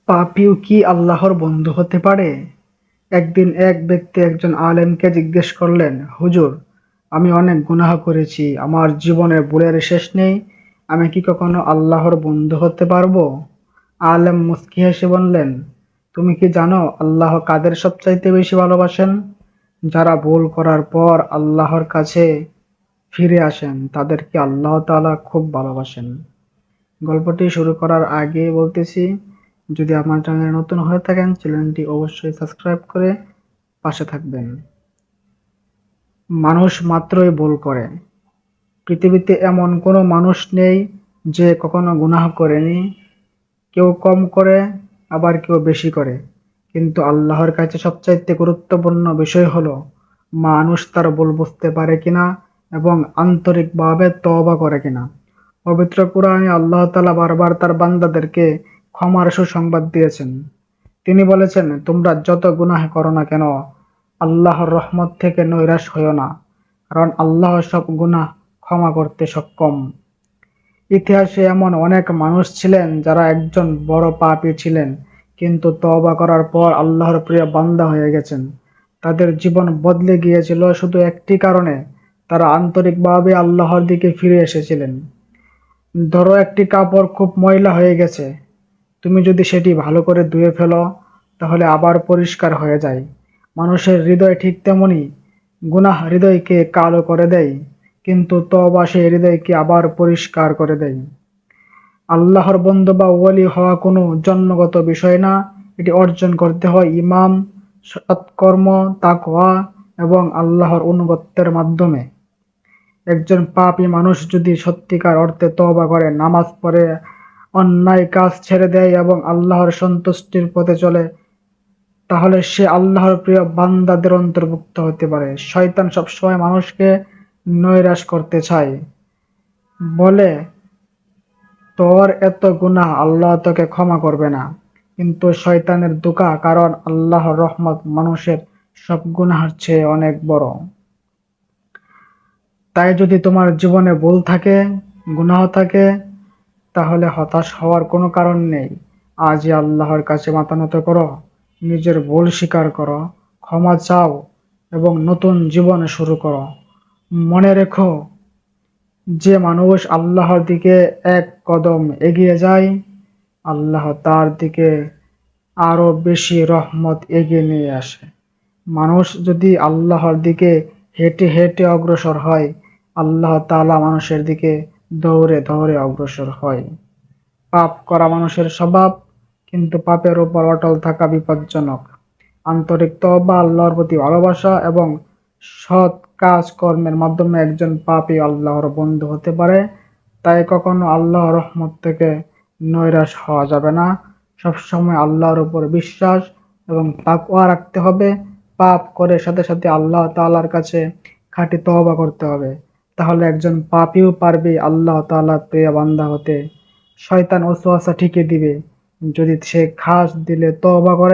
পাপীও কি আল্লাহর বন্ধু হতে পারে? একদিন এক ব্যক্তি একজন আলেমকে জিজ্ঞেস করলেন, হুজুর, আমি অনেক গুনাহ করেছি, আমার জীবনের ভুলের শেষ নেই, আমি কি কখনো আল্লাহর বন্ধু হতে পারবো? আলেম মুস্কি হেসে বললেন, তুমি কি জানো আল্লাহ কাদের সবচাইতে বেশি ভালোবাসেন? যারা ভুল করার পর আল্লাহর কাছে ফিরে আসেন তাদেরকে আল্লাহ তাআলা খুব ভালোবাসেন। গল্পটি শুরু করার আগে বলতেছি, যদি আমার চ্যানেলে নতুন হয়ে থাকেন চ্যানেলটি অবশ্যই সাবস্ক্রাইব করে পাশে থাকবেন। মানুষ মাত্রই ভুল করে। পৃথিবীতে এমন কোনো মানুষ নেই যে কখনো গুনাহ করেনি। কেউ কম করে, আবার কেউ বেশি করে। কিন্তু আল্লাহর কাছে সবচাইতে গুরুত্বপূর্ণ বিষয় হলো মানুষ তার ভুল বুঝতে পারে কিনা এবং আন্তরিকভাবে তওবা করে কিনা। পবিত্র কুরআনে আল্লাহ তাআলা বারবার তার বান্দাদেরকে ক্ষমার সুসংবাদ দিয়েছেন। তিনি বলেছেন, তোমরা যত গুনাহ করো না কেন আল্লাহর রহমত থেকে নৈরাশ হইও না, কারণ আল্লাহ সব গুনাহ ক্ষমা করতে সক্ষম। ইতিহাসে এমন অনেক মানুষ ছিলেন যারা একজন বড় পাপী ছিলেন, কিন্তু তওবা করার পর আল্লাহর প্রিয় বান্দা হয়ে গেছেন। তাদের জীবন বদলে গিয়েছিল শুধু একটি কারণে, তারা আন্তরিকভাবে আল্লাহর দিকে ফিরে এসেছিলেন। ধরো একটি কাপড় খুব ময়লা হয়ে গেছে, তুমি যদি সেটি ভালো করে ধুয়ে ফেলো তাহলে আবার পরিষ্কার হয়ে যায়। মানুষের হৃদয় ঠিক তেমনি, গুনাহ হৃদয়কে কালো করে দেয়, কিন্তু তওবা সেই হৃদয়কে আবার পরিষ্কার করে দেয়। আল্লাহর বন্ধু বা ওয়ালি হওয়া কোনো জন্মগত বিষয় না, এটি অর্জন করতে হয় ইমান, সৎকর্ম, তাকওয়া এবং আল্লাহর আনুগত্যের মাধ্যমে। একজন পাপী মানুষ যদি সত্যিকার অর্থে তওবা করে, নামাজ পড়ে, অন্যায় কাজ ছেড়ে দেয় এবং আল্লাহর সন্তুষ্টির পথে চলে, তাহলে সে আল্লাহর প্রিয় বান্দাদের অন্তর্ভুক্ত হতে পারে। শয়তান সবসময় মানুষকে নৈরাশ করতে চায়, বলে তোর এত গুনাহ আল্লাহ তোকে ক্ষমা করবে না। কিন্তু শয়তানের ধোঁকা, কারণ আল্লাহর রহমত মানুষের সব গুনাহের চেয়ে অনেক বড়। তাই যদি তোমার জীবনে ভুল থাকে, গুনাহ থাকে, তাহলে হতাশ হওয়ার কোনো কারণ নেই। আজই আল্লাহর কাছে মাথা নত করো, নিজের ভুল স্বীকার করো, ক্ষমা চাও এবং নতুন জীবন শুরু করো। মনে রেখো, যে মানুষ আল্লাহর দিকে এক কদম এগিয়ে যায়, আল্লাহ তার দিকে আরো বেশি রহমত এগিয়ে নিয়ে আসে। মানুষ যদি আল্লাহর দিকে হেঁটে হেঁটে অগ্রসর হয়, আল্লাহ তাআলা মানুষের দিকে দৌড়ে দৌড়ে অগ্রসর হয়। পাপ করা মানুষের স্বভাব, কিন্তু পাপের উপর অটল থাকা বিপজ্জনক। আন্তরিক তওবা, আল্লাহর প্রতি ভালোবাসা এবং সৎ কাজ কর্মের মাধ্যমে একজন পাপী আল্লাহর বন্ধু হতে পারে। তাই কখনো আল্লাহর রহমত থেকে নৈরাশ হওয়া যাবে না। সবসময় আল্লাহর উপর বিশ্বাস এবং তাকওয়া রাখতে হবে। পাপ করে সাথে সাথে আল্লাহ তাআলার কাছে খাঁটি তওবা করতে হবে। তাহলে একজন পাপীও পারবে আল্লাহ তাআলার প্রিয় বান্দা হতে। শয়তান ওয়াসওয়াসা ঠিকই দিবে, যদি সে খাস দিলে তওবা করে।